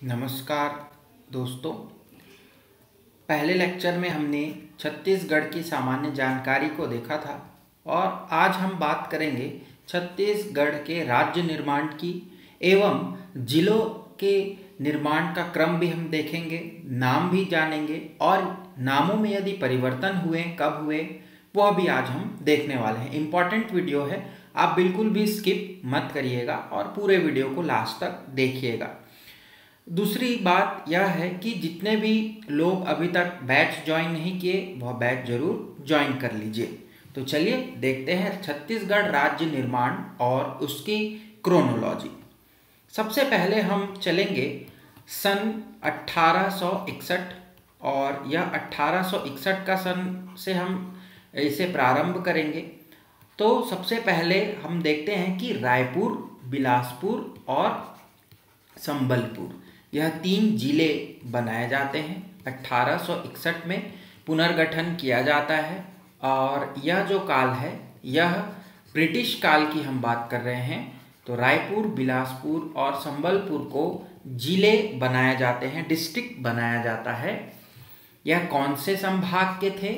नमस्कार दोस्तों। पहले लेक्चर में हमने छत्तीसगढ़ की सामान्य जानकारी को देखा था और आज हम बात करेंगे छत्तीसगढ़ के राज्य निर्माण की एवं जिलों के निर्माण का क्रम भी हम देखेंगे, नाम भी जानेंगे और नामों में यदि परिवर्तन हुए कब हुए वह भी आज हम देखने वाले हैं। इम्पॉर्टेंट वीडियो है, आप बिल्कुल भी स्किप मत करिएगा और पूरे वीडियो को लास्ट तक देखिएगा। दूसरी बात यह है कि जितने भी लोग अभी तक बैच ज्वाइन नहीं किए वह बैच जरूर ज्वाइन कर लीजिए। तो चलिए देखते हैं छत्तीसगढ़ राज्य निर्माण और उसकी क्रोनोलॉजी। सबसे पहले हम चलेंगे सन 1861 और यह 1861 का सन से हम इसे प्रारंभ करेंगे। तो सबसे पहले हम देखते हैं कि रायपुर, बिलासपुर और संबलपुर यह 3 जिले बनाए जाते हैं। 1861 में पुनर्गठन किया जाता है और यह जो काल है यह ब्रिटिश काल की हम बात कर रहे हैं। तो रायपुर, बिलासपुर और संबलपुर को जिले बनाए जाते हैं, डिस्ट्रिक्ट बनाया जाता है। यह कौन से संभाग के थे?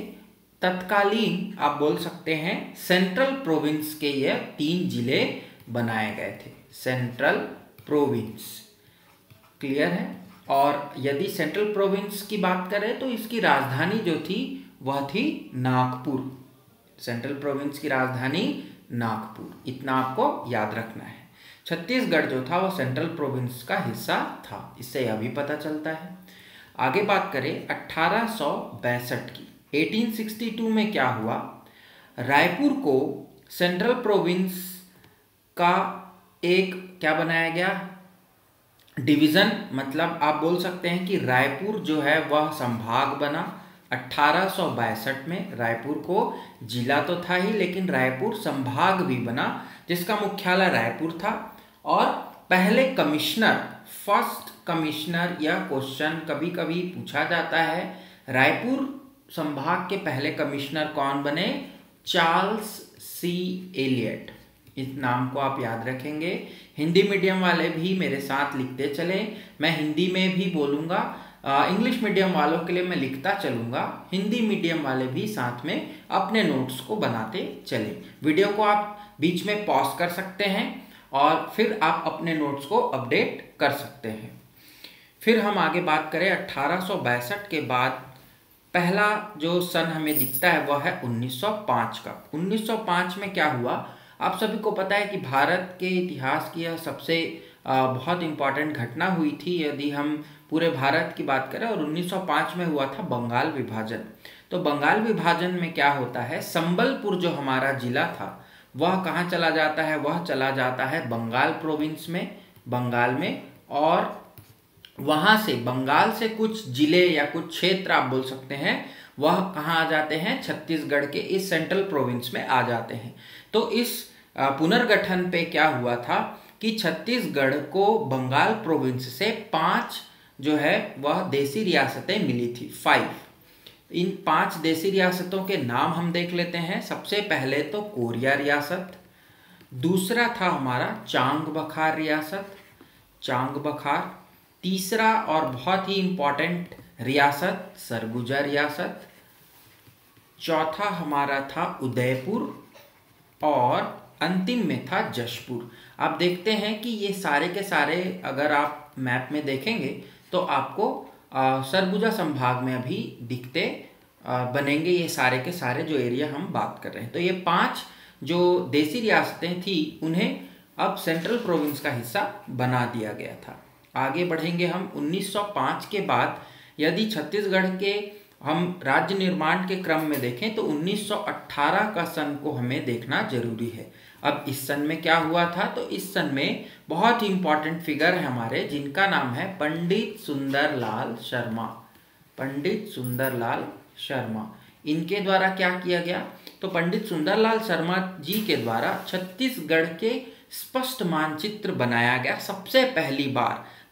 तत्कालीन आप बोल सकते हैं सेंट्रल प्रोविंस के यह 3 जिले बनाए गए थे। सेंट्रल प्रोविंस क्लियर है। और यदि सेंट्रल प्रोविंस की बात करें तो इसकी राजधानी जो थी वह थी नागपुर। सेंट्रल प्रोविंस की राजधानी नागपुर, इतना आपको याद रखना है। छत्तीसगढ़ जो था वह सेंट्रल प्रोविंस का हिस्सा था, इससे यह भी पता चलता है। आगे बात करें 1862 की। 1862 में क्या हुआ? रायपुर को सेंट्रल प्रोविंस का एक क्या बनाया गया? डिवीज़न, मतलब आप बोल सकते हैं कि रायपुर जो है वह संभाग बना। 1862 में रायपुर को जिला तो था ही लेकिन रायपुर संभाग भी बना जिसका मुख्यालय रायपुर था। और पहले कमिश्नर, फर्स्ट कमिश्नर, यह क्वेश्चन कभी कभी पूछा जाता है, रायपुर संभाग के पहले कमिश्नर कौन बने? चार्ल्स सी एलियट। इस नाम को आप याद रखेंगे। हिंदी मीडियम वाले भी मेरे साथ लिखते चले, मैं हिंदी में भी बोलूँगा। इंग्लिश मीडियम वालों के लिए मैं लिखता चलूँगा, हिंदी मीडियम वाले भी साथ में अपने नोट्स को बनाते चले। वीडियो को आप बीच में पॉज कर सकते हैं और फिर आप अपने नोट्स को अपडेट कर सकते हैं। फिर हम आगे बात करें 1862 के बाद पहला जो सन हमें दिखता है वह है 1905 का। 1905 में क्या हुआ? आप सभी को पता है कि भारत के इतिहास की यह सबसे बहुत इम्पॉर्टेंट घटना हुई थी यदि हम पूरे भारत की बात करें। और 1905 में हुआ था बंगाल विभाजन। तो बंगाल विभाजन में क्या होता है, संबलपुर जो हमारा जिला था वह कहाँ चला जाता है? वह चला जाता है बंगाल प्रोविंस में, बंगाल में। और वहाँ से बंगाल से कुछ जिले या कुछ क्षेत्र आप बोल सकते हैं वह कहाँ आ जाते हैं? छत्तीसगढ़ के इस सेंट्रल प्रोविंस में आ जाते हैं। तो इस पुनर्गठन पे क्या हुआ था कि छत्तीसगढ़ को बंगाल प्रोविंस से 5 जो है वह देसी रियासतें मिली थी, 5। इन 5 देसी रियासतों के नाम हम देख लेते हैं। सबसे पहले तो कोरिया रियासत, दूसरा था हमारा चांग बखार रियासत, चांग बखार। तीसरा और बहुत ही इम्पॉर्टेंट रियासत सरगुजा रियासत। चौथा हमारा था उदयपुर और अंतिम में था जशपुर। आप देखते हैं कि ये सारे के सारे अगर आप मैप में देखेंगे तो आपको सरगुजा संभाग में अभी दिखते बनेंगे ये सारे के सारे जो एरिया हम बात कर रहे हैं। तो ये 5 जो देसी रियासतें थी उन्हें अब सेंट्रल प्रोविंस का हिस्सा बना दिया गया था। आगे बढ़ेंगे हम 1905 के बाद यदि छत्तीसगढ़ के हम राज्य निर्माण के क्रम में देखें तो 1918 का सन को हमें देखना जरूरी है। अब इस सन में क्या हुआ था? तो इस सन में बहुत ही इंपॉर्टेंट फिगर है हमारे जिनका नाम है पंडित सुंदरलाल शर्मा। पंडित सुंदरलाल शर्मा, इनके द्वारा क्या किया गया? तो पंडित सुंदरलाल शर्मा जी के द्वारा छत्तीसगढ़ के स्पष्ट मानचित्र बनाया गया। सबसे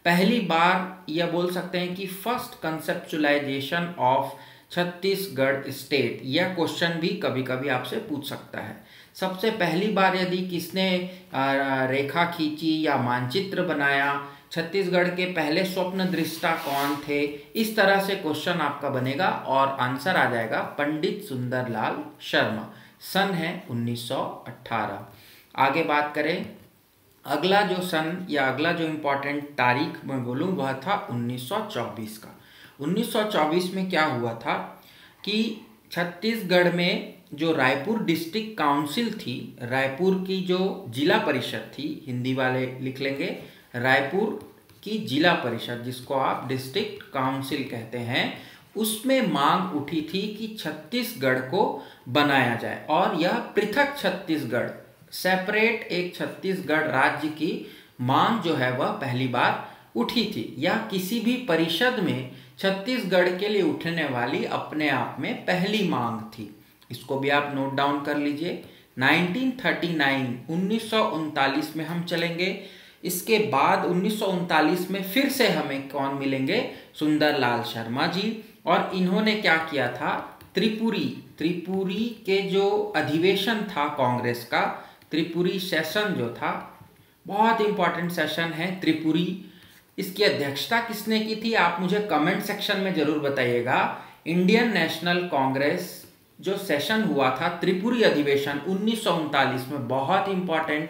पहली बार यह बोल सकते हैं कि first conceptualisation of Chhattisgarh state. यह क्वेश्चन भी कभी कभी आपसे पूछ सकता है। सबसे पहली बार यदि किसने रेखा खींची या मानचित्र बनाया छत्तीसगढ़ के पहले स्वप्न दृष्टा कौन थे, इस तरह से क्वेश्चन आपका बनेगा और आंसर आ जाएगा पंडित सुंदरलाल शर्मा। सन है 1918। आगे बात करें, अगला जो सन या अगला जो इम्पोर्टेंट तारीख मैं बोलूँ वह था 1924 का। 1924 में क्या हुआ था कि छत्तीसगढ़ में जो रायपुर डिस्ट्रिक्ट काउंसिल थी, रायपुर की जो जिला परिषद थी, हिंदी वाले लिख लेंगे रायपुर की जिला परिषद, जिसको आप डिस्ट्रिक्ट काउंसिल कहते हैं, उसमें मांग उठी थी कि छत्तीसगढ़ को बनाया जाए और यह पृथक छत्तीसगढ़, सेपरेट एक छत्तीसगढ़ राज्य की मांग जो है वह पहली बार उठी थी। यह किसी भी परिषद में छत्तीसगढ़ के लिए उठने वाली अपने आप में पहली मांग थी। इसको भी आप नोट डाउन कर लीजिए। 1939 में हम चलेंगे। इसके बाद 1939 में फिर से हमें कौन मिलेंगे, सुंदरलाल शर्मा जी। और इन्होंने क्या किया था, त्रिपुरी के जो अधिवेशन था कांग्रेस का, त्रिपुरी सेशन जो था, बहुत इंपॉर्टेंट सेशन है त्रिपुरी, इसकी अध्यक्षता किसने की थी आप मुझे कमेंट सेक्शन में जरूर बताइएगा। इंडियन नेशनल कांग्रेस जो सेशन हुआ था, त्रिपुरी अधिवेशन 1939 में, बहुत इंपॉर्टेंट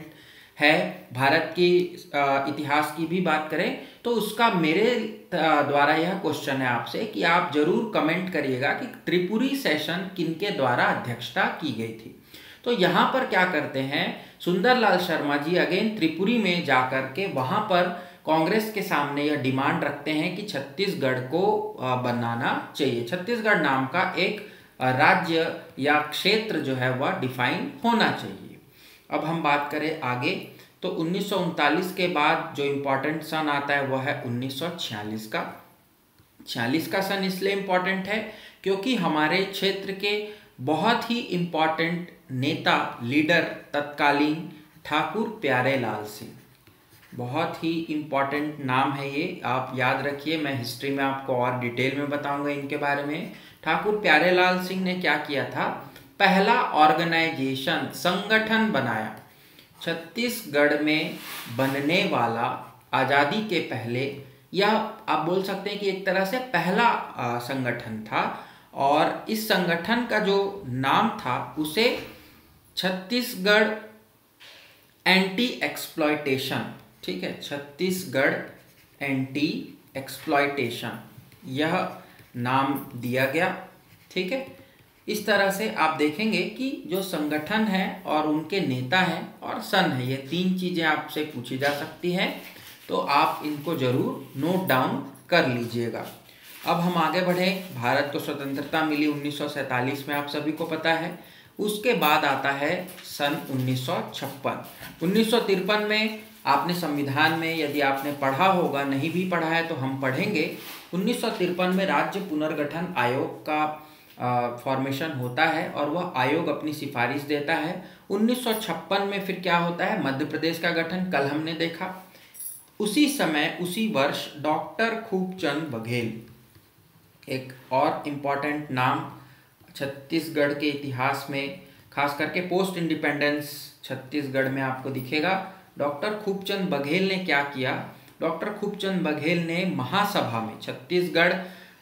है। भारत की इतिहास की भी बात करें तो उसका मेरे द्वारा यह क्वेश्चन है आपसे कि आप जरूर कमेंट करिएगा कि त्रिपुरी सेशन किनके द्वारा अध्यक्षता की गई थी। तो यहाँ पर क्या करते हैं, सुंदरलाल शर्मा जी अगेन त्रिपुरी में जाकर के वहाँ पर कांग्रेस के सामने यह डिमांड रखते हैं कि छत्तीसगढ़ को बनाना चाहिए, छत्तीसगढ़ नाम का एक राज्य या क्षेत्र जो है वह डिफाइन होना चाहिए। अब हम बात करें आगे तो 1939 के बाद जो इम्पोर्टेंट सन आता है वह है 1946 का। 46 का सन इसलिए इम्पोर्टेंट है क्योंकि हमारे क्षेत्र के बहुत ही इम्पोर्टेंट नेता, लीडर तत्कालीन ठाकुर प्यारेलाल सिंह, बहुत ही इम्पॉर्टेंट नाम है ये, आप याद रखिए। मैं हिस्ट्री में आपको और डिटेल में बताऊंगा इनके बारे में। ठाकुर प्यारेलाल सिंह ने क्या किया था, पहला ऑर्गेनाइजेशन, संगठन बनाया छत्तीसगढ़ में बनने वाला आज़ादी के पहले, यह आप बोल सकते हैं कि एक तरह से पहला संगठन था। और इस संगठन का जो नाम था उसे छत्तीसगढ़ एंटी एक्सप्लॉयटेशन, ठीक है, छत्तीसगढ़ एंटी एक्सप्लॉयटेशन यह नाम दिया गया, ठीक है। इस तरह से आप देखेंगे कि जो संगठन है और उनके नेता हैं और सन है, ये तीन चीज़ें आपसे पूछी जा सकती हैं, तो आप इनको जरूर नोट डाउन कर लीजिएगा। अब हम आगे बढ़े। भारत को स्वतंत्रता मिली 1947 में, आप सभी को पता है। उसके बाद आता है सन 1956। 1953 में आपने संविधान में, यदि आपने पढ़ा होगा, नहीं भी पढ़ा है तो हम पढ़ेंगे, 1953 में राज्य पुनर्गठन आयोग का फॉर्मेशन होता है और वह आयोग अपनी सिफारिश देता है। 1956 में फिर क्या होता है, मध्य प्रदेश का गठन, कल हमने देखा। उसी समय, उसी वर्ष डॉक्टर खूबचंद बघेल, एक और इम्पॉर्टेंट नाम छत्तीसगढ़ के इतिहास में, खास करके पोस्ट इंडिपेंडेंस छत्तीसगढ़ में आपको दिखेगा। डॉक्टर खूबचंद बघेल ने क्या किया, डॉक्टर खूबचंद बघेल ने महासभा में, छत्तीसगढ़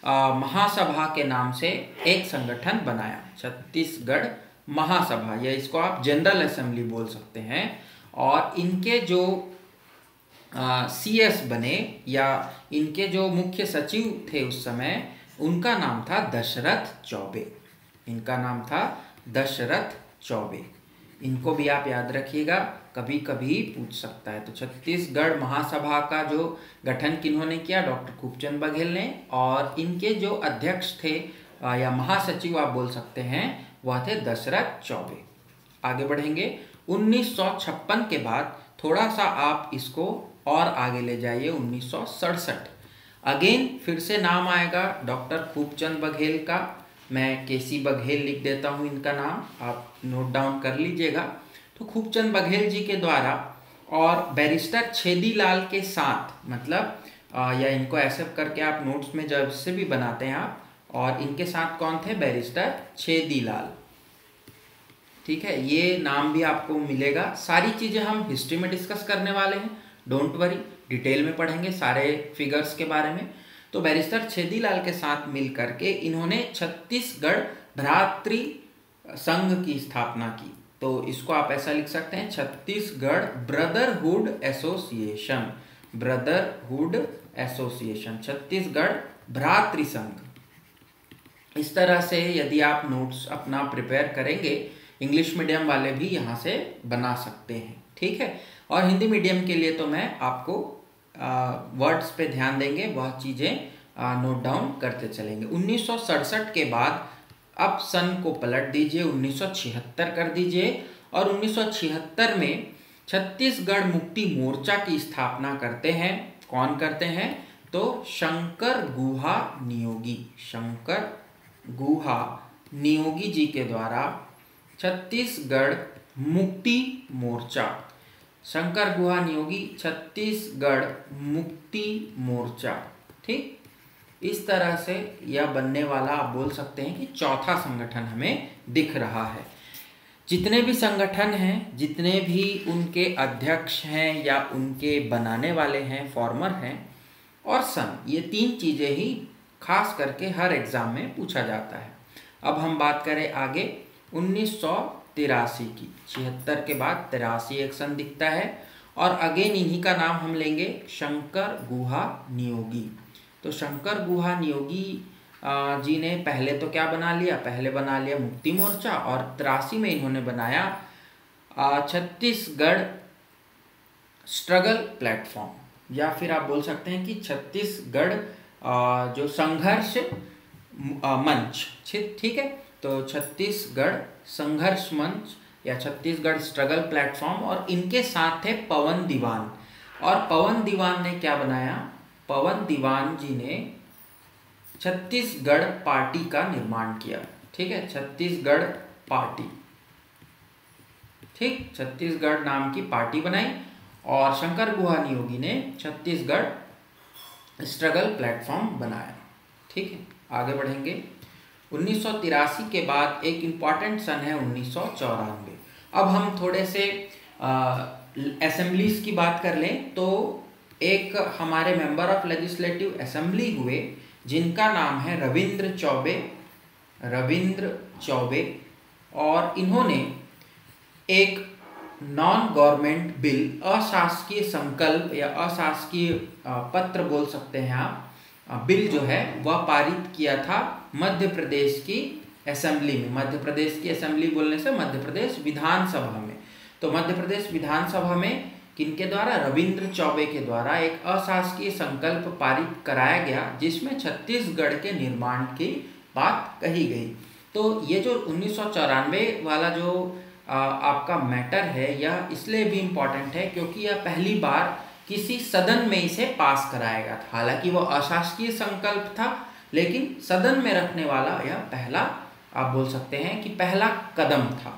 महासभा के नाम से एक संगठन बनाया, छत्तीसगढ़ महासभा, या इसको आप जनरल असेंबली बोल सकते हैं। और इनके जो CS बने या इनके जो मुख्य सचिव थे उस समय, उनका नाम था दशरथ चौबे, इनका नाम था दशरथ चौबे। इनको भी आप याद रखिएगा, कभी कभी पूछ सकता है। तो छत्तीसगढ़ महासभा का जो गठन किन्होंने किया, डॉक्टर खूबचंद बघेल ने, और इनके जो अध्यक्ष थे या महासचिव आप बोल सकते हैं, वह थे दशरथ चौबे। आगे बढ़ेंगे। 1956 के बाद थोड़ा सा आप इसको और आगे ले जाइए, 1967। अगेन फिर से नाम आएगा डॉक्टर खूबचंद बघेल का, मैं KC बघेल लिख देता हूँ इनका नाम, आप नोट डाउन कर लीजिएगा। तो खूबचंद बघेल जी के द्वारा और बैरिस्टर छेदीलाल के साथ, मतलब या इनको ऐसे करके आप नोट्स में जब से भी बनाते हैं आप, और इनके साथ कौन थे, बैरिस्टर छेदीलाल, ठीक है, ये नाम भी आपको मिलेगा। सारी चीज़ें हम हिस्ट्री में डिस्कस करने वाले हैं, डोंट वरी। डिटेल में पढ़ेंगे सारे फिगर्स के बारे में। तो बैरिस्टर छेदीलाल के साथ मिल करके इन्होंने छत्तीसगढ़ भ्रातृ संघ की स्थापना की। तो इसको आप ऐसा लिख सकते हैं, Chhattisgarh brotherhood association, brotherhood association, Chhattisgarh भ्रातृ संघ। इस तरह से यदि आप नोट्स अपना प्रिपेयर करेंगे, इंग्लिश मीडियम वाले भी यहाँ से बना सकते हैं, ठीक है। और हिंदी मीडियम के लिए तो मैं आपको वर्ड्स पे ध्यान देंगे, वह चीज़ें नोट डाउन करते चलेंगे। 1967 के बाद अब सन को पलट दीजिए, 1976 कर दीजिए, और 1976 में छत्तीसगढ़ मुक्ति मोर्चा की स्थापना करते हैं। कौन करते हैं? तो शंकर गुहा नियोगी, शंकर गुहा नियोगी जी के द्वारा छत्तीसगढ़ मुक्ति मोर्चा, शंकर गुहा नियोगी छत्तीसगढ़ मुक्ति मोर्चा, ठीक। इस तरह से यह बनने वाला आप बोल सकते हैं कि चौथा संगठन हमें दिख रहा है। जितने भी संगठन हैं, जितने भी उनके अध्यक्ष हैं या उनके बनाने वाले हैं, फॉर्मर हैं, और सन, ये तीन चीज़ें ही खास करके हर एग्ज़ाम में पूछा जाता है। अब हम बात करें आगे 1983 की। 76 के बाद 83 एक सन दिखता है, और अगेन इन्हीं का नाम हम लेंगे, शंकर गुहा नियोगी। तो शंकर गुहा नियोगी जी ने पहले तो क्या बना लिया? पहले बना लिया मुक्ति मोर्चा, और 83 में इन्होंने बनाया छत्तीसगढ़ स्ट्रगल प्लेटफॉर्म, या फिर आप बोल सकते हैं कि छत्तीसगढ़ जो संघर्ष मंच, ठीक है। तो छत्तीसगढ़ संघर्ष मंच या छत्तीसगढ़ स्ट्रगल प्लेटफॉर्म, और इनके साथ थे पवन दीवान। और पवन दीवान ने क्या बनाया? पवन दीवान जी ने छत्तीसगढ़ पार्टी का निर्माण किया, ठीक है, छत्तीसगढ़ पार्टी, ठीक, छत्तीसगढ़ नाम की पार्टी बनाई, और शंकर गुहा नियोगी ने छत्तीसगढ़ स्ट्रगल प्लेटफॉर्म बनाया, ठीक है। आगे बढ़ेंगे। 1983 के बाद एक इम्पॉर्टेंट सन है 1994। अब हम थोड़े से असेंबलीज की बात कर लें, तो एक हमारे मेंबर ऑफ लेजिस्लेटिव असेंबली हुए जिनका नाम है रविंद्र चौबे, रविंद्र चौबे, और इन्होंने एक नॉन गवर्नमेंट बिल, अशासकीय संकल्प या अशासकीय पत्र बोल सकते हैं आप, बिल जो है वह पारित किया था मध्य प्रदेश की असेंबली में। मध्य प्रदेश की असेंबली बोलने से मध्य प्रदेश विधानसभा में। तो मध्य प्रदेश विधानसभा में किनके द्वारा? रविंद्र चौबे के द्वारा एक अशासकीय संकल्प पारित कराया गया, जिसमें छत्तीसगढ़ के निर्माण की बात कही गई। तो ये जो 1994 वाला जो आपका मैटर है, यह इसलिए भी इम्पॉर्टेंट है क्योंकि यह पहली बार किसी सदन में इसे पास कराया गया था। हालांकि वह अशासकीय संकल्प था, लेकिन सदन में रखने वाला यह पहला, आप बोल सकते हैं कि पहला कदम था।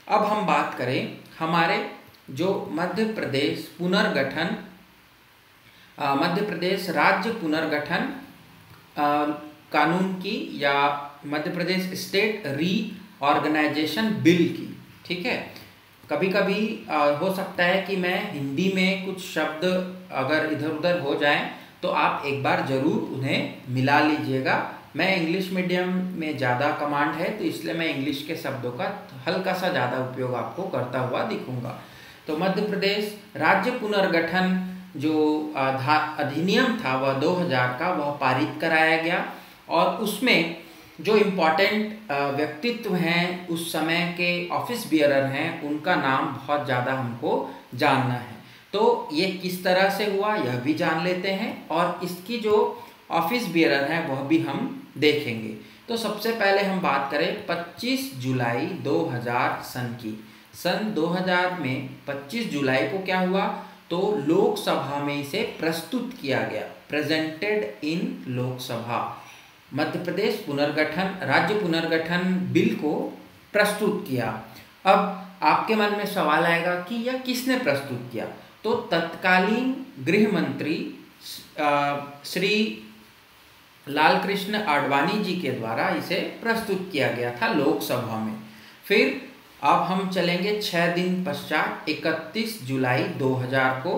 अब हम बात करें हमारे जो मध्य प्रदेश पुनर्गठन, मध्य प्रदेश राज्य पुनर्गठन कानून की, या Madhya Pradesh state reorganisation bill की, ठीक है। कभी कभी हो सकता है कि मैं हिंदी में कुछ शब्द अगर इधर उधर हो जाएं, तो आप एक बार ज़रूर उन्हें मिला लीजिएगा। मैं इंग्लिश मीडियम में ज़्यादा कमांड है, तो इसलिए मैं इंग्लिश के शब्दों का हल्का सा ज़्यादा उपयोग आपको करता हुआ दिखूंगा। तो मध्य प्रदेश राज्य पुनर्गठन जो अधिनियम था वह 2000 का, वह पारित कराया गया, और उसमें जो इम्पोर्टेंट व्यक्तित्व हैं उस समय के ऑफिस बियरर हैं, उनका नाम बहुत ज़्यादा हमको जानना है। तो ये किस तरह से हुआ यह भी जान लेते हैं, और इसकी जो ऑफिस बियरर हैं वह भी हम देखेंगे। तो सबसे पहले हम बात करें 25 जुलाई 2000 सन की। सन 2000 में 25 जुलाई को क्या हुआ? तो लोकसभा में इसे प्रस्तुत किया गया, प्रेजेंटेड इन लोकसभा। मध्य प्रदेश पुनर्गठन, राज्य पुनर्गठन बिल को प्रस्तुत किया। अब आपके मन में सवाल आएगा कि यह किसने प्रस्तुत किया? तो तत्कालीन गृह मंत्री श्री लालकृष्ण आडवाणी जी के द्वारा इसे प्रस्तुत किया गया था लोकसभा में। फिर अब हम चलेंगे 6 दिन पश्चात 31 जुलाई 2000 को,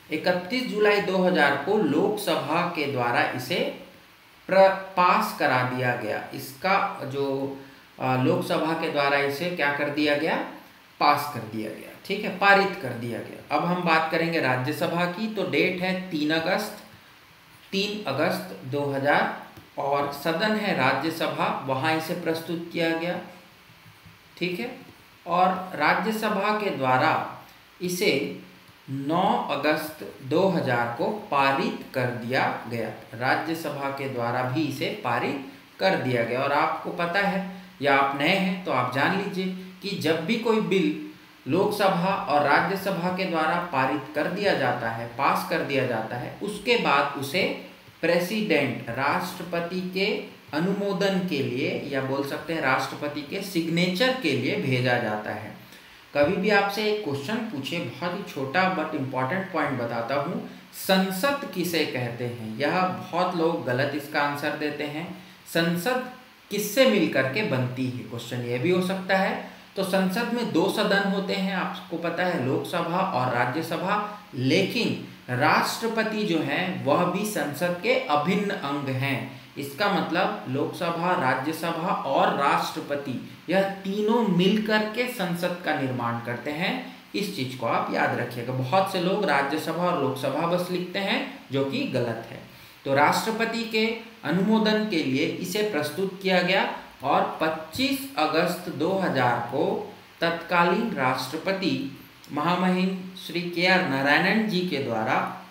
31 जुलाई 2000 को लोकसभा के द्वारा इसे पास करा दिया गया। इसका जो लोकसभा के द्वारा इसे क्या कर दिया गया, पास कर दिया गया, ठीक है, पारित कर दिया गया। अब हम बात करेंगे राज्यसभा की, तो डेट है 3 अगस्त 2000 और सदन है राज्यसभा, वहाँ इसे प्रस्तुत किया गया, ठीक है। और राज्यसभा के द्वारा इसे 9 अगस्त 2000 को पारित कर दिया गया। राज्यसभा के द्वारा भी इसे पारित कर दिया गया। और आपको पता है या आप नए हैं तो आप जान लीजिए कि जब भी कोई बिल लोकसभा और राज्यसभा के द्वारा पारित कर दिया जाता है, पास कर दिया जाता है, उसके बाद उसे प्रेसिडेंट, राष्ट्रपति के अनुमोदन के लिए या बोल सकते हैं राष्ट्रपति के सिग्नेचर के लिए भेजा जाता है। कभी भी आपसे एक क्वेश्चन पूछे, बहुत ही छोटा बट इम्पॉर्टेंट पॉइंट बताता हूँ, संसद किसे कहते हैं, यह बहुत लोग गलत इसका आंसर देते हैं। संसद किससे मिलकर के बनती है, क्वेश्चन ये भी हो सकता है। तो संसद में 2 सदन होते हैं, आपको पता है, लोकसभा और राज्यसभा, लेकिन राष्ट्रपति जो है वह भी संसद के अभिन्न अंग हैं। इसका मतलब लोकसभा, राज्यसभा और राष्ट्रपति, यह तीनों मिलकर के संसद का निर्माण करते हैं। इस चीज को आप याद रखिएगा। बहुत से लोग राज्यसभा और लोकसभा बस लिखते हैं, जो कि गलत है। तो राष्ट्रपति के अनुमोदन के लिए इसे प्रस्तुत किया गया और 25 अगस्त 2000 को तत्कालीन राष्ट्रपति महामहिम श्री KR नारायणन जी के द्वारा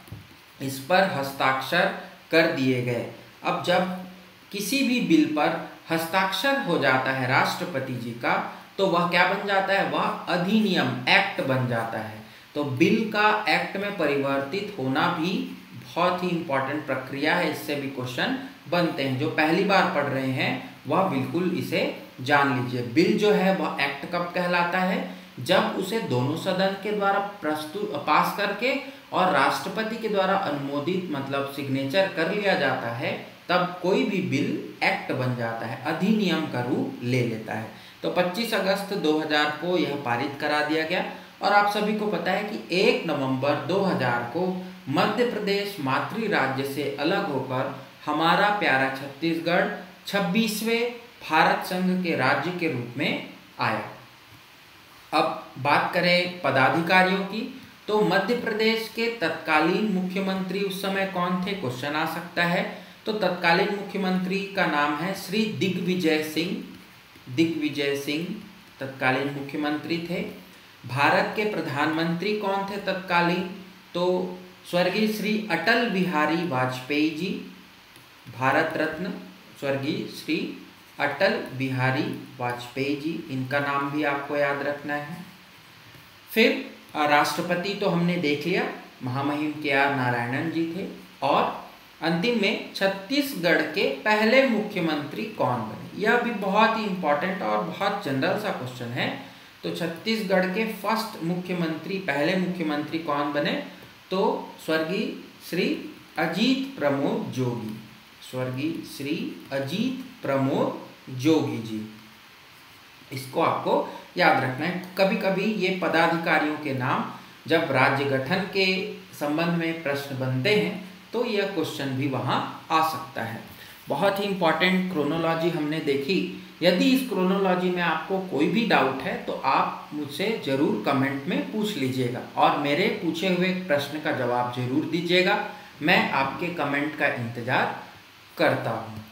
इस पर हस्ताक्षर कर दिए गए। अब जब किसी भी बिल पर हस्ताक्षर हो जाता है राष्ट्रपति जी का, तो वह क्या बन जाता है, वह अधिनियम, एक्ट बन जाता है। तो बिल का एक्ट में परिवर्तित होना भी बहुत ही इंपॉर्टेंट प्रक्रिया है, इससे भी क्वेश्चन बनते हैं। जो पहली बार पढ़ रहे हैं वह बिल्कुल इसे जान लीजिए। बिल जो है वह एक्ट कब कहलाता है, जब उसे दोनों सदन के द्वारा पास करके और राष्ट्रपति के द्वारा अनुमोदित, मतलब सिग्नेचर कर लिया जाता है, तब कोई भी बिल एक्ट बन जाता है, अधिनियम का रूप ले लेता है। तो 25 अगस्त 2000 को यह पारित करा दिया गया। और आप सभी को पता है कि 1 नवंबर 2000 को मध्य प्रदेश मातृ राज्य से अलग होकर हमारा प्यारा छत्तीसगढ़ 26वें भारत संघ के राज्य के रूप में आया। अब बात करें पदाधिकारियों की, तो मध्य प्रदेश के तत्कालीन मुख्यमंत्री उस समय कौन थे, क्वेश्चन आ सकता है। तो तत्कालीन मुख्यमंत्री का नाम है श्री दिग्विजय सिंह। दिग्विजय सिंह तत्कालीन मुख्यमंत्री थे। भारत के प्रधानमंत्री कौन थे तत्कालीन, तो स्वर्गीय श्री अटल बिहारी वाजपेयी जी, भारत रत्न स्वर्गीय श्री अटल बिहारी वाजपेयी जी, इनका नाम भी आपको याद रखना है। फिर राष्ट्रपति तो हमने देख लिया, महामहिम KR नारायणन जी थे। और अंतिम में छत्तीसगढ़ के पहले मुख्यमंत्री कौन बने, यह भी बहुत ही इंपॉर्टेंट और बहुत जनरल सा क्वेश्चन है। तो छत्तीसगढ़ के फर्स्ट मुख्यमंत्री, पहले मुख्यमंत्री कौन बने, तो स्वर्गीय श्री अजीत प्रमोद जोगी, स्वर्गीय श्री अजीत प्रमोद जोगी जी। इसको आपको याद रखना है। कभी कभी ये पदाधिकारियों के नाम जब राज्य गठन के संबंध में प्रश्न बनते हैं तो यह क्वेश्चन भी वहाँ आ सकता है। बहुत ही इंपॉर्टेंट क्रोनोलॉजी हमने देखी। यदि इस क्रोनोलॉजी में आपको कोई भी डाउट है तो आप मुझसे ज़रूर कमेंट में पूछ लीजिएगा और मेरे पूछे हुए प्रश्न का जवाब ज़रूर दीजिएगा। मैं आपके कमेंट का इंतज़ार करता हूँ।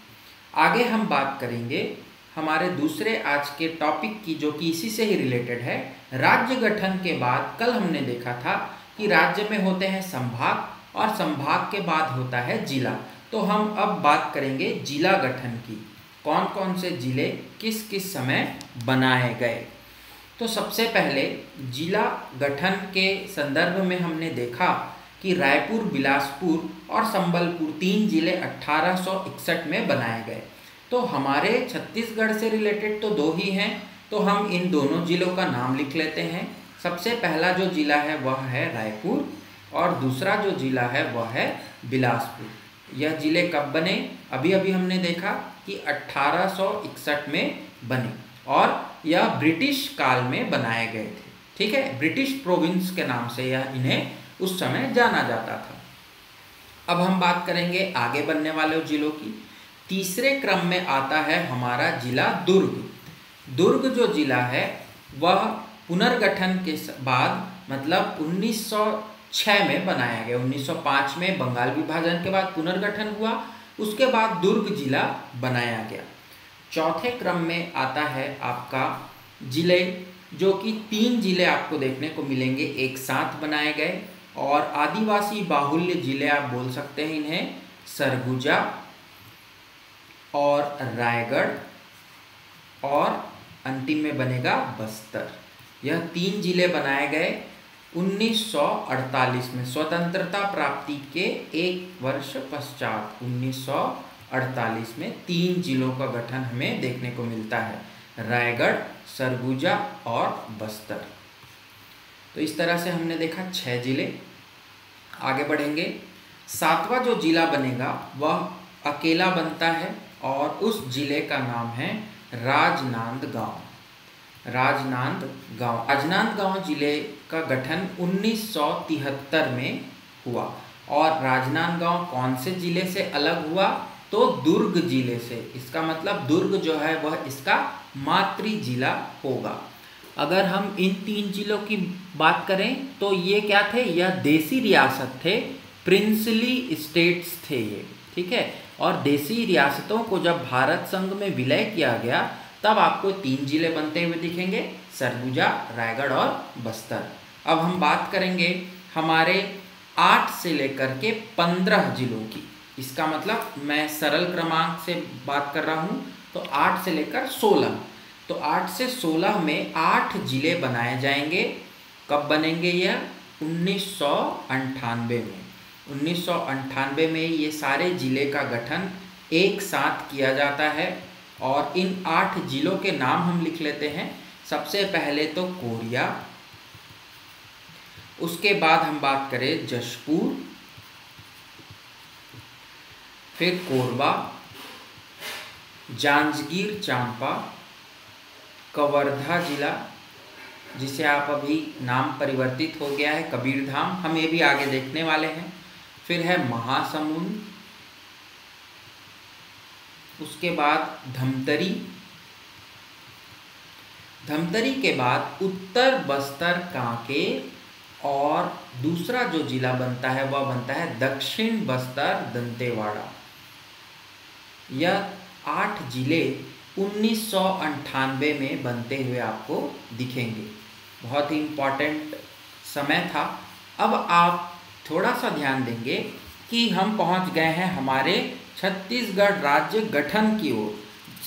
आगे हम बात करेंगे हमारे दूसरे आज के टॉपिक की, जो कि इसी से ही रिलेटेड है। राज्य गठन के बाद कल हमने देखा था कि राज्य में होते हैं संभाग और संभाग के बाद होता है जिला। तो हम अब बात करेंगे जिला गठन की, कौन कौन से जिले किस किस समय बनाए गए। तो सबसे पहले जिला गठन के संदर्भ में हमने देखा कि रायपुर, बिलासपुर और संबलपुर 3 जिले 1861 में बनाए गए। तो हमारे छत्तीसगढ़ से रिलेटेड तो 2 ही हैं, तो हम इन दोनों जिलों का नाम लिख लेते हैं। सबसे पहला जो जिला है वह है रायपुर और दूसरा जो जिला है वह है बिलासपुर। यह जिले कब बने, अभी अभी हमने देखा कि 1861 में बने और यह ब्रिटिश काल में बनाए गए थे। ठीक है, ब्रिटिश प्रोविंस के नाम से यह इन्हें उस समय जाना जाता था। अब हम बात करेंगे आगे बनने वाले जिलों की। तीसरे क्रम में आता है हमारा जिला दुर्ग। दुर्ग जो जिला है वह पुनर्गठन के बाद मतलब 1906 में बनाया गया। 1905 में बंगाल विभाजन के बाद पुनर्गठन हुआ, उसके बाद दुर्ग जिला बनाया गया। चौथे क्रम में आता है आपका जिले, जो कि 3 जिले आपको देखने को मिलेंगे एक साथ बनाए गए और आदिवासी बाहुल्य जिले आप बोल सकते हैं इन्हें, सरगुजा और रायगढ़ और अंतिम में बनेगा बस्तर। यह 3 जिले बनाए गए 1948 में, स्वतंत्रता प्राप्ति के 1 वर्ष पश्चात 1948 में 3 जिलों का गठन हमें देखने को मिलता है, रायगढ़, सरगुजा और बस्तर। तो इस तरह से हमने देखा 6 जिले। आगे बढ़ेंगे। 7वां जो जिला बनेगा वह अकेला बनता है और उस जिले का नाम है राजनांदगांव। राजनांदगांव जिले का गठन 1973 में हुआ। और राजनांदगांव कौन से जिले से अलग हुआ? तो दुर्ग जिले से। इसका मतलब दुर्ग जो है वह इसका मातृ जिला होगा। अगर हम इन 3 जिलों की बात करें तो ये क्या थे? यह देसी रियासत थे, प्रिंसली स्टेट्स थे ये, ठीक है। और देसी रियासतों को जब भारत संघ में विलय किया गया तब आपको 3 जिले बनते हुए दिखेंगे, सरगुजा, रायगढ़ और बस्तर। अब हम बात करेंगे हमारे 8 से लेकर के 15 जिलों की। इसका मतलब मैं सरल क्रमांक से बात कर रहा हूँ, तो 8 से लेकर 16। तो 8 से 16 में 8 जिले बनाए जाएंगे। कब बनेंगे यह? 1998 में। 1998 में ये सारे जिले का गठन एक साथ किया जाता है। और इन 8 जिलों के नाम हम लिख लेते हैं। सबसे पहले तो कोरिया, उसके बाद हम बात करें जशपुर, फिर कोरबा, जांजगीर चांपा, कवर्धा जिला जिसे आप अभी नाम परिवर्तित हो गया है कबीरधाम, हम ये भी आगे देखने वाले हैं। फिर है महासमुंद, उसके बाद धमतरी, धमतरी के बाद उत्तर बस्तर कांकेर, और दूसरा जो जिला बनता है वह बनता है दक्षिण बस्तर दंतेवाड़ा। यह 8 जिले 1998 में बनते हुए आपको दिखेंगे। बहुत ही इम्पॉर्टेंट समय था। अब आप थोड़ा सा ध्यान देंगे कि हम पहुंच गए हैं हमारे छत्तीसगढ़ राज्य गठन की ओर,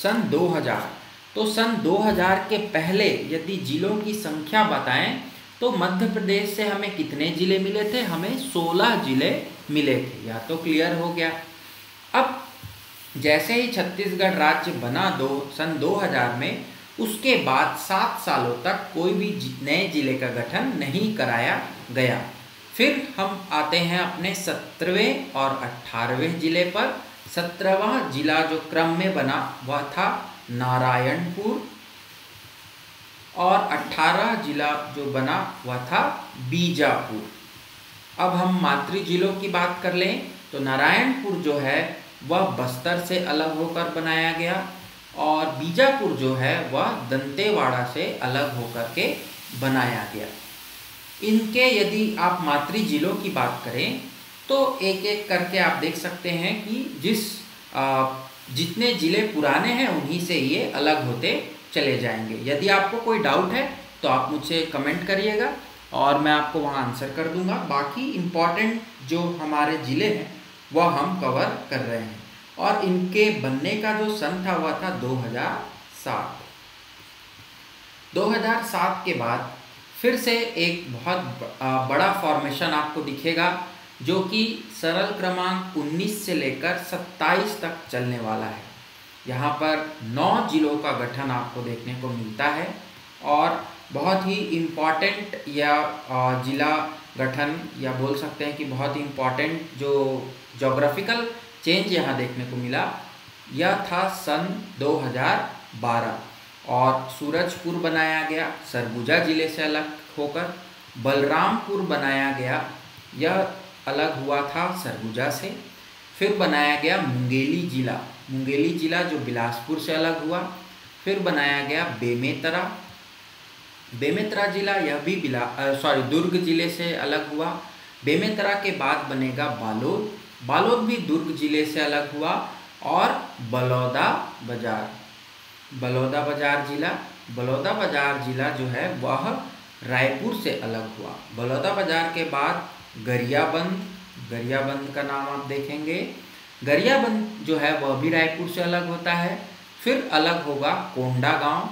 सन 2000। तो सन 2000 के पहले यदि जिलों की संख्या बताएं तो मध्य प्रदेश से हमें कितने जिले मिले थे? हमें 16 जिले मिले थे। या तो क्लियर हो गया। अब जैसे ही छत्तीसगढ़ राज्य बना सन 2000 में, उसके बाद 7 सालों तक कोई भी नए जिले का गठन नहीं कराया गया। फिर हम आते हैं अपने 17वें और 18वें जिले पर। 17वां जिला जो क्रम में बना वह था नारायणपुर, और 18 जिला जो बना वह था बीजापुर। अब हम मातृ जिलों की बात कर लें तो नारायणपुर जो है वह बस्तर से अलग होकर बनाया गया, और बीजापुर जो है वह दंतेवाड़ा से अलग होकर के बनाया गया। इनके यदि आप मातृ जिलों की बात करें तो एक एक करके आप देख सकते हैं कि जितने जिले पुराने हैं उन्हीं से ये अलग होते चले जाएंगे। यदि आपको कोई डाउट है तो आप मुझसे कमेंट करिएगा और मैं आपको वहाँ आंसर कर दूंगा। बाकी इम्पॉर्टेंट जो हमारे ज़िले हैं वह हम कवर कर रहे हैं, और इनके बनने का जो सन था वह था 2007। 2007 के बाद फिर से एक बहुत बड़ा फॉर्मेशन आपको दिखेगा, जो कि सरल क्रमांक 19 से लेकर 27 तक चलने वाला है। यहाँ पर 9 जिलों का गठन आपको देखने को मिलता है, और बहुत ही इम्पॉर्टेंट या जिला गठन या बोल सकते हैं कि बहुत ही इम्पॉर्टेंट जो जोग्राफिकल चेंज यहाँ देखने को मिला यह था सन 2012, और सूरजपुर बनाया गया सरगुजा जिले से अलग होकर। बलरामपुर बनाया गया यह अलग हुआ था सरगुजा से। फिर बनाया गया मुंगेली जिला, मुंगेली जिला जो बिलासपुर से अलग हुआ। फिर बनाया गया बेमेतरा, बेमेतरा जिला यह भी दुर्ग जिले से अलग हुआ। बेमेतरा के बाद बनेगा बालोद, बालोद भी दुर्ग जिले से अलग हुआ। और बलौदा बाजार, बलौदा बाजार जिला, बलौदा बाजार जिला जो है वह रायपुर से अलग हुआ। बलौदा बाजार के बाद गरियाबंद, गरियाबंद का नाम आप देखेंगे, गरियाबंद जो है वह भी रायपुर से अलग होता है। फिर अलग होगा कोंडागांव,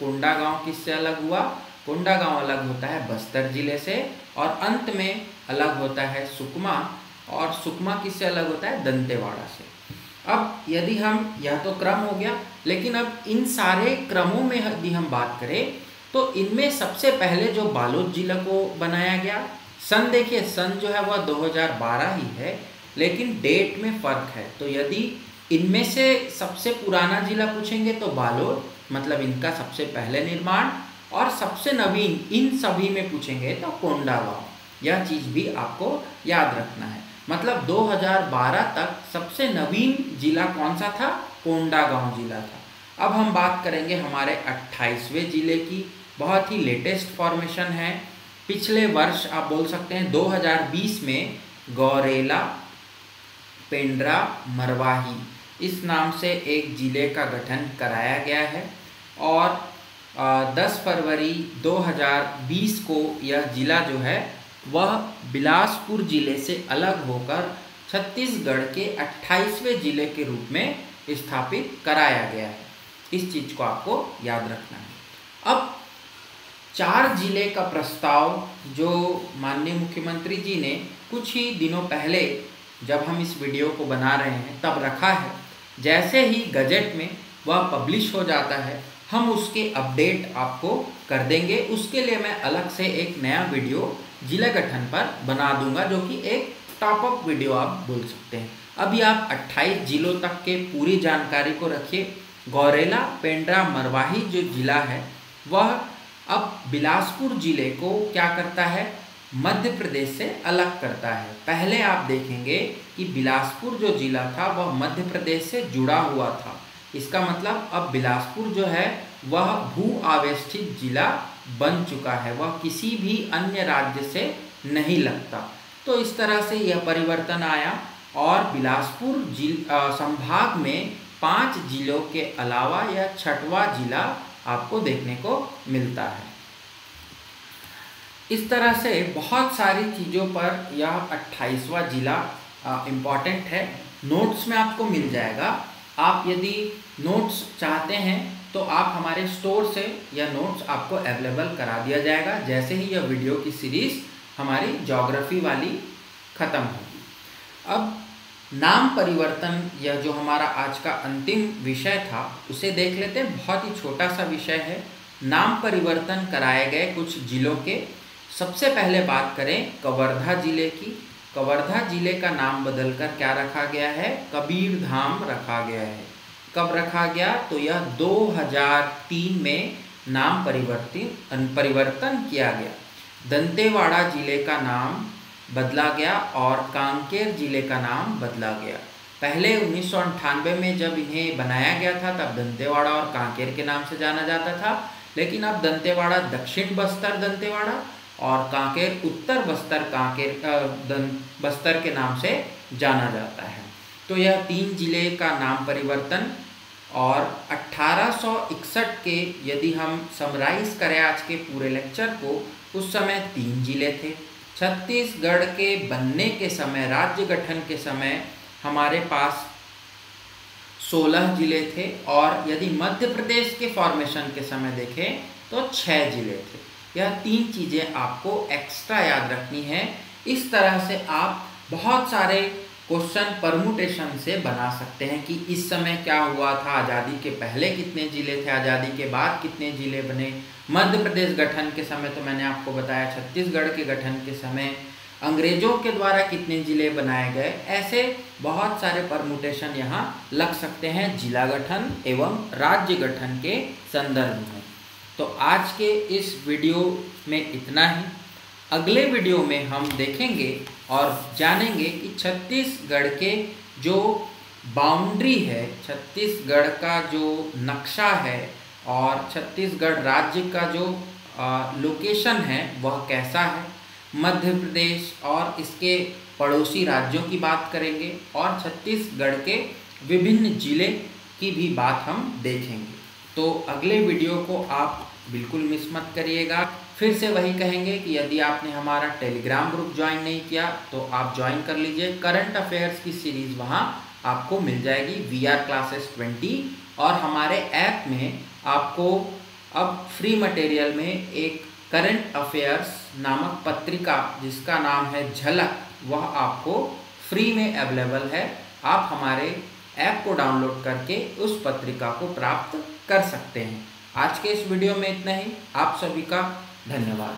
कोंडागांव किससे अलग हुआ? कोंडागांव अलग होता है बस्तर जिले से। और अंत में अलग होता है सुकमा, और सुकमा किससे अलग होता है? दंतेवाड़ा से। अब यदि हम, यह तो क्रम हो गया, लेकिन अब इन सारे क्रमों में यदि हम बात करें तो इनमें सबसे पहले जो बालोद जिला को बनाया गया, सन देखिए, सन जो है वह 2012 ही है, लेकिन डेट में फ़र्क है। तो यदि इनमें से सबसे पुराना जिला पूछेंगे तो बालोद, मतलब इनका सबसे पहले निर्माण, और सबसे नवीन इन सभी में पूछेंगे तो कोंडागांव। यह चीज़ भी आपको याद रखना है। मतलब 2012 तक सबसे नवीन जिला कौन सा था? कोंडागांव जिला था। अब हम बात करेंगे हमारे 28वें जिले की, बहुत ही लेटेस्ट फॉर्मेशन है। पिछले वर्ष आप बोल सकते हैं 2020 में गौरेला, पेंड्रा, मरवाही इस नाम से एक जिले का गठन कराया गया है। और 10 फरवरी 2020 को यह जिला जो है वह बिलासपुर जिले से अलग होकर छत्तीसगढ़ के 28वें जिले के रूप में स्थापित कराया गया है। इस चीज़ को आपको याद रखना है। अब 4 जिले का प्रस्ताव जो माननीय मुख्यमंत्री जी ने कुछ ही दिनों पहले, जब हम इस वीडियो को बना रहे हैं तब रखा है, जैसे ही गजट में वह पब्लिश हो जाता है हम उसके अपडेट आपको कर देंगे। उसके लिए मैं अलग से एक नया वीडियो जिला गठन पर बना दूंगा, जो कि एक टॉप अप वीडियो आप बोल सकते हैं। अभी आप 28 जिलों तक के पूरी जानकारी को रखिए। गौरेला, पेंड्रा, मरवाही जो जिला है वह अब बिलासपुर जिले को क्या करता है? मध्य प्रदेश से अलग करता है। पहले आप देखेंगे कि बिलासपुर जो जिला था वह मध्य प्रदेश से जुड़ा हुआ था। इसका मतलब अब बिलासपुर जो है वह भू आवेष्टित जिला बन चुका है, वह किसी भी अन्य राज्य से नहीं लगता। तो इस तरह से यह परिवर्तन आया और बिलासपुर संभाग में 5 जिलों के अलावा यह 6वां जिला आपको देखने को मिलता है। इस तरह से बहुत सारी चीज़ों पर यह 28वां जिला इम्पॉर्टेंट है। नोट्स में आपको मिल जाएगा। आप यदि नोट्स चाहते हैं तो आप हमारे स्टोर से यह नोट्स आपको अवेलेबल करा दिया जाएगा जैसे ही यह वीडियो की सीरीज़ हमारी ज्योग्राफी वाली ख़त्म होगी। अब नाम परिवर्तन, यह जो हमारा आज का अंतिम विषय था उसे देख लेते हैं। बहुत ही छोटा सा विषय है। नाम परिवर्तन कराए गए कुछ जिलों के। सबसे पहले बात करें कवर्धा जिले की। कवर्धा जिले का नाम बदलकर क्या रखा गया है? कबीरधाम रखा गया है। कब रखा गया? तो यह 2003 में नाम परिवर्तन किया गया। दंतेवाड़ा जिले का नाम बदला गया और कांकेर जिले का नाम बदला गया। पहले 1998 में जब इन्हें बनाया गया था तब दंतेवाड़ा और कांकेर के नाम से जाना जाता था, लेकिन अब दंतेवाड़ा दक्षिण बस्तर दंतेवाड़ा और कांकेर उत्तर बस्तर बस्तर के नाम से जाना जाता है। तो यह 3 जिले का नाम परिवर्तन। और 1861 के यदि हम समराइज करें आज के पूरे लेक्चर को, उस समय 3 जिले थे। छत्तीसगढ़ के बनने के समय, राज्य गठन के समय हमारे पास 16 जिले थे और यदि मध्य प्रदेश के फॉर्मेशन के समय देखें तो 6 जिले थे। यह 3 चीज़ें आपको एक्स्ट्रा याद रखनी है। इस तरह से आप बहुत सारे क्वेश्चन परमुटेशन से बना सकते हैं कि इस समय क्या हुआ था, आज़ादी के पहले कितने ज़िले थे, आज़ादी के बाद कितने ज़िले बने, मध्य प्रदेश गठन के समय तो मैंने आपको बताया, छत्तीसगढ़ के गठन के समय अंग्रेजों के द्वारा कितने ज़िले बनाए गए। ऐसे बहुत सारे परमुटेशन यहाँ लग सकते हैं जिला गठन एवं राज्य गठन के संदर्भ में। तो आज के इस वीडियो में इतना ही। अगले वीडियो में हम देखेंगे और जानेंगे कि छत्तीसगढ़ के जो बाउंड्री है, छत्तीसगढ़ का जो नक्शा है और छत्तीसगढ़ राज्य का जो लोकेशन है वह कैसा है। मध्य प्रदेश और इसके पड़ोसी राज्यों की बात करेंगे और छत्तीसगढ़ के विभिन्न जिले की भी बात हम देखेंगे। तो अगले वीडियो को आप बिल्कुल मिस मत करिएगा। फिर से वही कहेंगे कि यदि आपने हमारा टेलीग्राम ग्रुप ज्वाइन नहीं किया तो आप ज्वाइन कर लीजिए। करंट अफेयर्स की सीरीज़ वहाँ आपको मिल जाएगी VR क्लासेस 20। और हमारे ऐप में आपको अब फ्री मटेरियल में एक करंट अफेयर्स नामक पत्रिका जिसका नाम है झलक, वह आपको फ्री में अवेलेबल है। आप हमारे ऐप को डाउनलोड करके उस पत्रिका को प्राप्त कर सकते हैं। आज के इस वीडियो में इतना ही। आप सभी का धन्यवाद।